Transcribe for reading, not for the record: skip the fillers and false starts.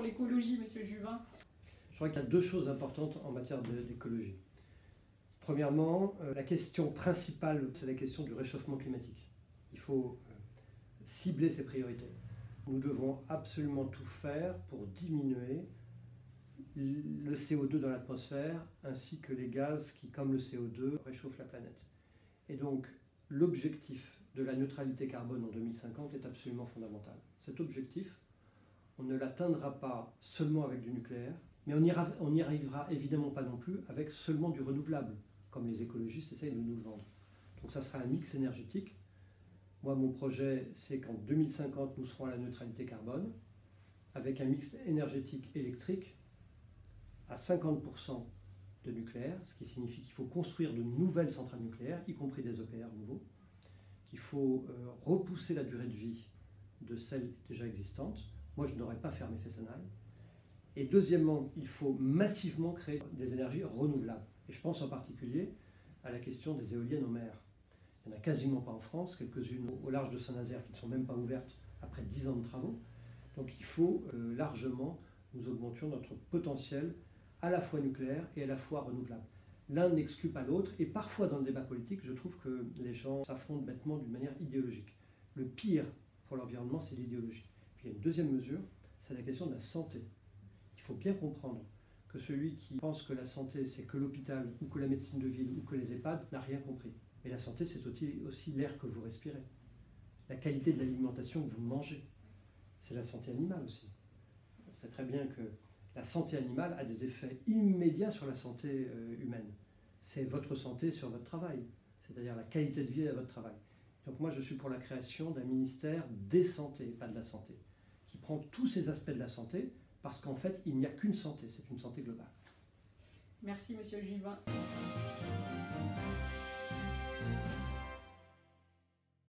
l'écologie, Monsieur Juvin? Je crois qu'il y a deux choses importantes en matière d'écologie. Premièrement, la question principale, c'est la question du réchauffement climatique. Il faut cibler ses priorités. Nous devons absolument tout faire pour diminuer le CO2 dans l'atmosphère, ainsi que les gaz qui, comme le CO2, réchauffent la planète. Et donc, l'objectif de la neutralité carbone en 2050 est absolument fondamental. Cet objectif, on ne l'atteindra pas seulement avec du nucléaire, mais on n'y arrivera évidemment pas non plus avec seulement du renouvelable, comme les écologistes essayent de nous le vendre. Donc ça sera un mix énergétique. Moi, mon projet, c'est qu'en 2050, nous serons à la neutralité carbone, avec un mix énergétique électrique à 50% de nucléaire, ce qui signifie qu'il faut construire de nouvelles centrales nucléaires, y compris des EPR nouveaux, qu'il faut repousser la durée de vie de celles déjà existantes. Moi, je n'aurais pas fermé Fessenheim. Et deuxièmement, il faut massivement créer des énergies renouvelables. Et je pense en particulier à la question des éoliennes en mer. Il n'y en a quasiment pas en France, quelques-unes au large de Saint-Nazaire qui ne sont même pas ouvertes après 10 ans de travaux. Donc il faut largement nous augmentions notre potentiel à la fois nucléaire et à la fois renouvelable. L'un n'exclut pas l'autre, et parfois dans le débat politique, je trouve que les gens s'affrontent bêtement d'une manière idéologique. Le pire pour l'environnement, c'est l'idéologie. Puis il y a une deuxième mesure, c'est la question de la santé. Il faut bien comprendre que celui qui pense que la santé, c'est que l'hôpital, ou que la médecine de ville, ou que les EHPAD, n'a rien compris. Et la santé, c'est aussi l'air que vous respirez, la qualité de l'alimentation que vous mangez. C'est la santé animale aussi. On sait très bien que la santé animale a des effets immédiats sur la santé humaine. C'est votre santé sur votre travail, c'est-à-dire la qualité de vie à votre travail. Donc moi, je suis pour la création d'un ministère des santé, pas de la santé, qui prend tous ces aspects de la santé, parce qu'en fait, il n'y a qu'une santé, c'est une santé globale. Merci, Monsieur Juvin.